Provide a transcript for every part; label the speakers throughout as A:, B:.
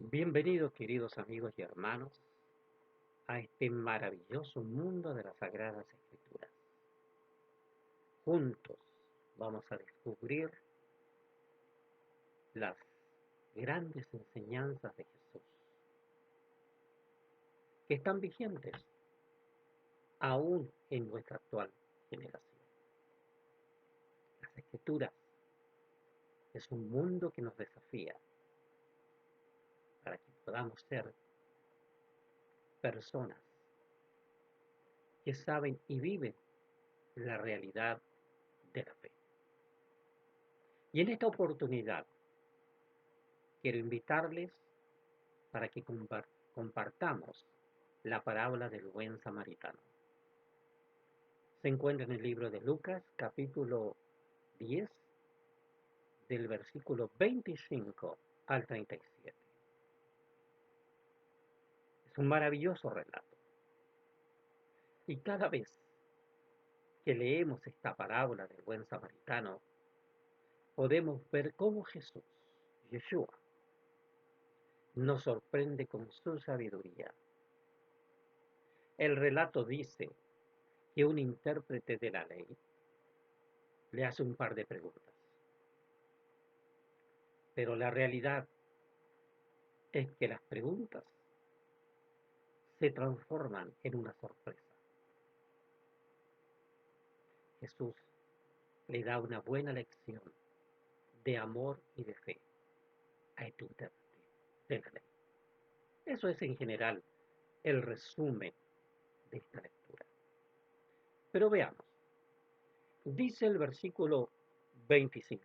A: Bienvenidos, queridos amigos y hermanos, a este maravilloso mundo de las Sagradas Escrituras. Juntos vamos a descubrir las grandes enseñanzas de Jesús, que están vigentes aún en nuestra actual generación. Las Escrituras es un mundo que nos desafía para que podamos ser personas que saben y viven la realidad de la fe. Y en esta oportunidad quiero invitarles para que compartamos la parábola del buen samaritano. Se encuentra en el libro de Lucas, capítulo 10, del versículo 25 al 37. Es un maravilloso relato. Y cada vez que leemos esta parábola del buen samaritano, podemos ver cómo Jesús, Yeshua, nos sorprende con su sabiduría. El relato dice que un intérprete de la ley le hace un par de preguntas. Pero la realidad es que las preguntas se transforman en una sorpresa. Jesús le da una buena lección de amor y de fe a este intérprete de la ley. Eso es en general el resumen de esta lectura. Pero veamos, dice el versículo 25.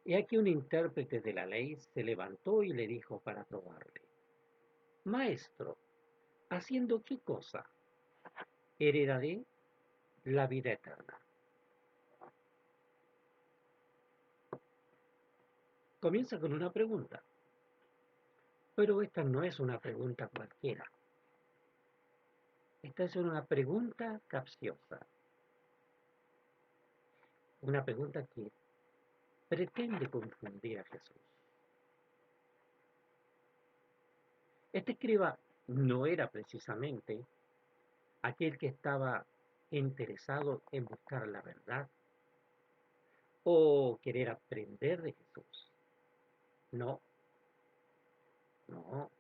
A: Y aquí un intérprete de la ley se levantó y le dijo para probarle: Maestro, ¿haciendo qué cosa heredaré la vida eterna? Comienza con una pregunta, pero esta no es una pregunta cualquiera. Esta es una pregunta capciosa, una pregunta que pretende confundir a Jesús. Este escriba no era precisamente aquel que estaba interesado en buscar la verdad o querer aprender de Jesús. No, no.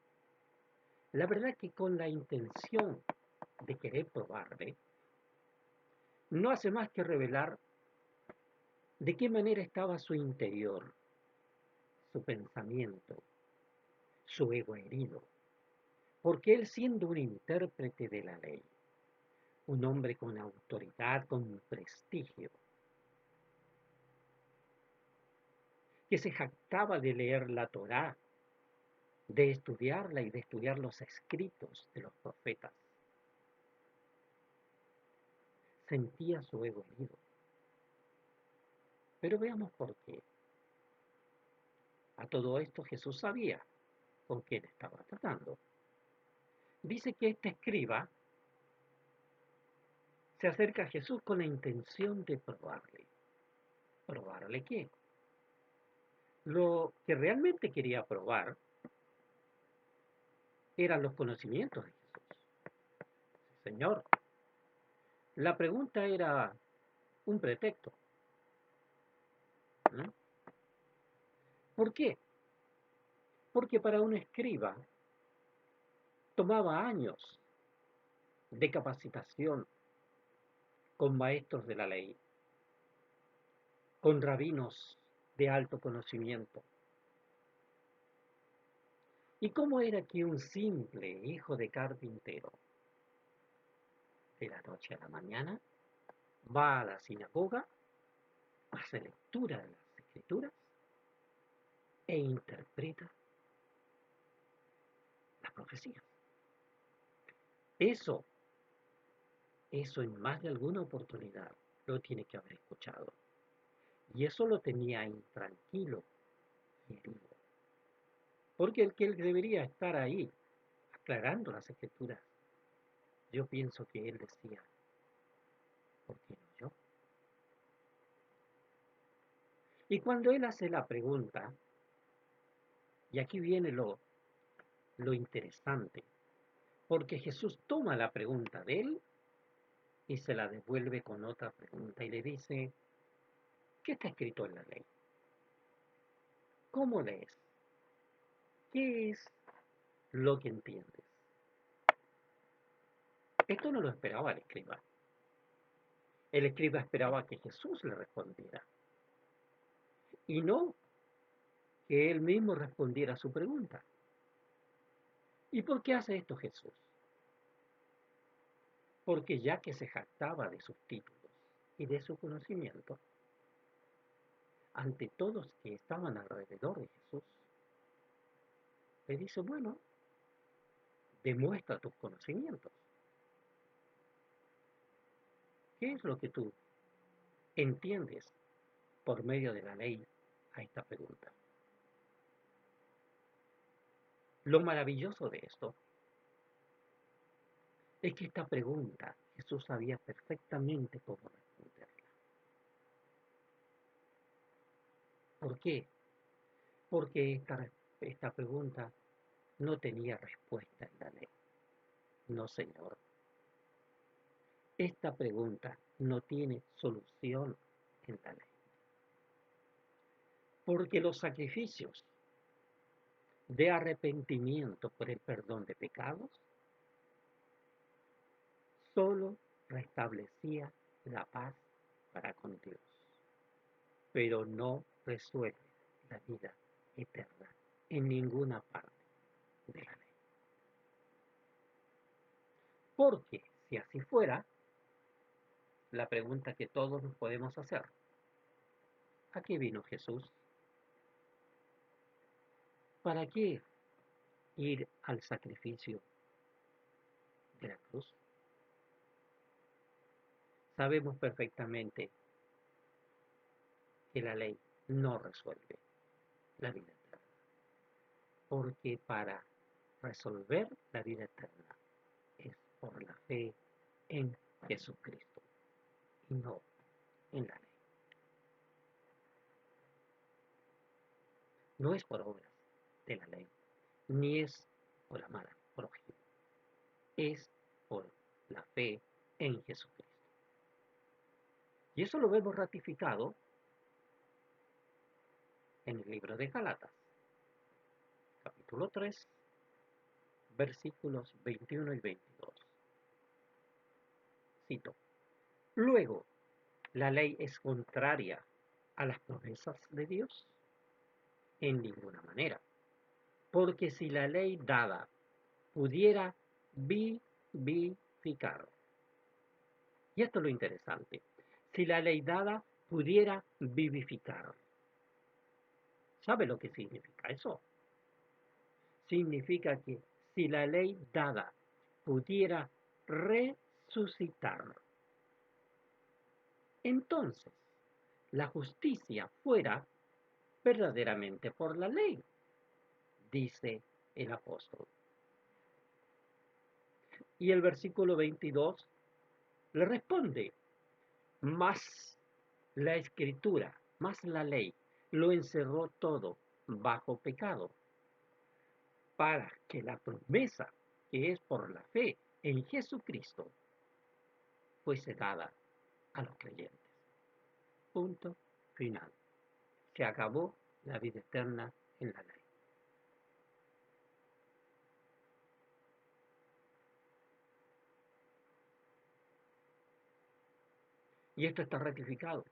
A: La verdad que con la intención de querer probarle, no hace más que revelar de qué manera estaba su interior, su pensamiento, su ego herido. Porque él, siendo un intérprete de la ley, un hombre con autoridad, con prestigio, que se jactaba de leer la Torá, de estudiarla y de estudiar los escritos de los profetas, sentía su ego herido. Pero veamos por qué. A todo esto Jesús sabía con quién estaba tratando. Dice que este escriba se acerca a Jesús con la intención de probarle. ¿Probarle qué? Lo que realmente quería probar eran los conocimientos de Jesús. Señor, la pregunta era un pretexto. ¿No? ¿Por qué? Porque para un escriba tomaba años de capacitación con maestros de la ley, con rabinos de alto conocimiento. ¿Y cómo era que un simple hijo de carpintero, de la noche a la mañana, va a la sinagoga, hace lectura de las escrituras e interpreta las profecías? Eso, eso en más de alguna oportunidad lo tiene que haber escuchado. Y eso lo tenía intranquilo y herido. Porque el que él debería estar ahí aclarando las escrituras, yo pienso que él decía: ¿por qué no yo? Y cuando él hace la pregunta, Y aquí viene lo interesante, porque Jesús toma la pregunta de él y se la devuelve con otra pregunta y le dice, ¿qué está escrito en la ley? ¿Cómo lees? ¿Qué es lo que entiendes? Esto no lo esperaba el escriba. El escriba esperaba que Jesús le respondiera y no que él mismo respondiera a su pregunta. ¿Y por qué hace esto Jesús? Porque ya que se jactaba de sus títulos y de su conocimiento, ante todos que estaban alrededor de Jesús, le dice, bueno, demuestra tus conocimientos. ¿Qué es lo que tú entiendes por medio de la ley a esta pregunta? Lo maravilloso de esto es que esta pregunta Jesús sabía perfectamente cómo responderla. ¿Por qué? Porque esta pregunta no tenía respuesta en la ley. No, señor. Esta pregunta no tiene solución en la ley. Porque los sacrificios de arrepentimiento por el perdón de pecados solo restablecía la paz para con Dios, pero no resuelve la vida eterna en ninguna parte de la ley. Porque si así fuera, la pregunta que todos nos podemos hacer, ¿a qué vino Jesús? ¿Para qué ir al sacrificio de la cruz? Sabemos perfectamente que la ley no resuelve la vida eterna, porque para resolver la vida eterna es por la fe en Jesucristo y no en la ley. No es por obras de la ley, ni es por amar al prójimo, es por la fe en Jesucristo. Y eso lo vemos ratificado en el libro de Galatas, capítulo 3, versículos 21 y 22. Cito, luego, ¿la ley es contraria a las promesas de Dios? En ninguna manera. Porque si la ley dada pudiera vivificar, y esto es lo interesante, si la ley dada pudiera vivificar, ¿sabe lo que significa eso? Significa que si la ley dada pudiera resucitar, entonces la justicia fuera verdaderamente por la ley, dice el apóstol. Y el versículo 22 le responde, más la escritura, más la ley, lo encerró todo bajo pecado, para que la promesa, que es por la fe en Jesucristo, fuese dada a los creyentes. Punto final. Se acabó la vida eterna en la ley. Y esto está ratificado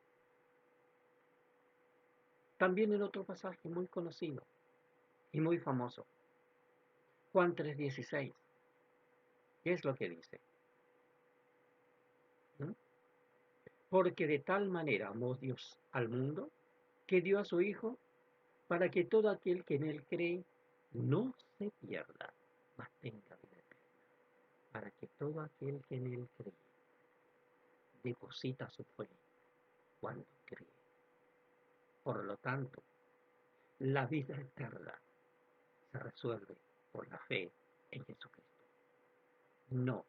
A: también en otro pasaje muy conocido y muy famoso, Juan 3:16. ¿Qué es lo que dice? ¿Mm? Porque de tal manera amó Dios al mundo que dio a su Hijo para que todo aquel que en él cree no se pierda, mas tenga vida eterna. Para que todo aquel que en él cree deposita su fe cuando cree. Por lo tanto, la vida eterna se resuelve por la fe en Jesucristo, no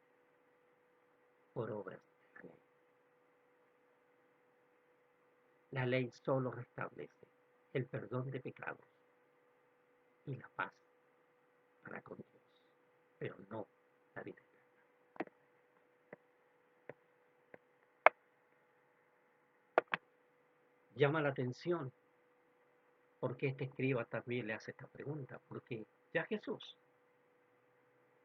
A: por obras de la ley. La ley solo restablece el perdón de pecados, y la paz para con Dios, pero no la vida eterna. Llama la atención porque este escriba también le hace esta pregunta, porque ya Jesús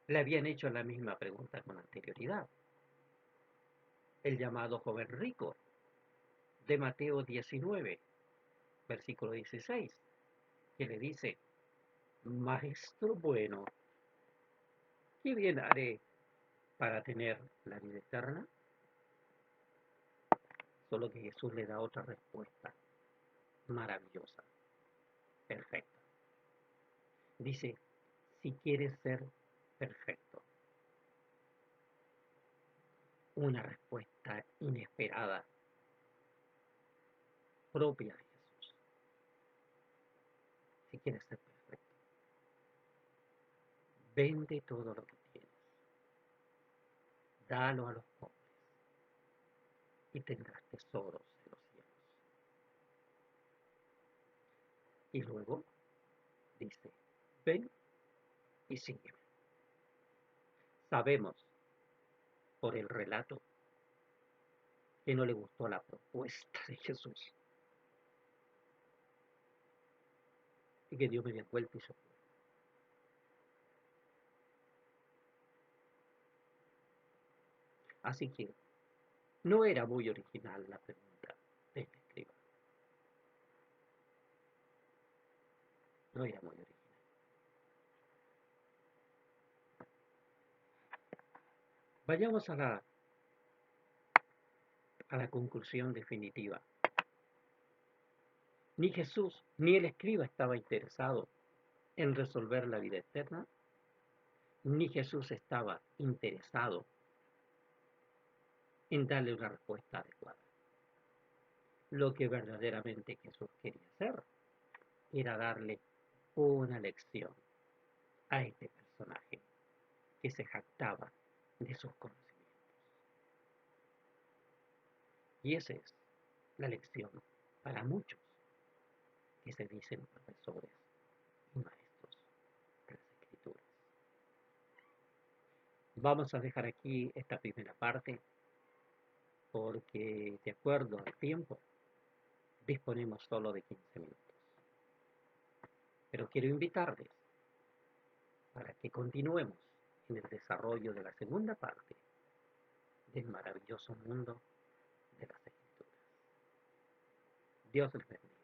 A: le habían hecho la misma pregunta con anterioridad. El llamado joven rico de Mateo 19, versículo 16, que le dice, Maestro bueno, ¿qué bien haré para tener la vida eterna? Solo que Jesús le da otra respuesta maravillosa, perfecta. Dice, si quieres ser perfecto, una respuesta inesperada, propia de Jesús. Si quieres ser perfecto, vende todo lo que tienes, dalo a los pobres y tendrás tesoros en los cielos. Y luego dice, ven y sígueme. Sabemos por el relato que no le gustó la propuesta de Jesús y que dio media vuelta y se fue. Así que no era muy original la pregunta de este escriba. No era muy original. Vayamos a la conclusión definitiva. Ni Jesús ni el escriba estaba interesado en resolver la vida eterna, ni Jesús estaba interesado en darle una respuesta adecuada. Lo que verdaderamente Jesús quería hacer era darle una lección a este personaje que se jactaba de sus conocimientos. Y esa es la lección para muchos que se dicen profesores y maestros de las escrituras. Vamos a dejar aquí esta primera parte porque de acuerdo al tiempo disponemos solo de 15 minutos. Pero quiero invitarles para que continuemos en el desarrollo de la segunda parte del maravilloso mundo de las escrituras. Dios les bendiga.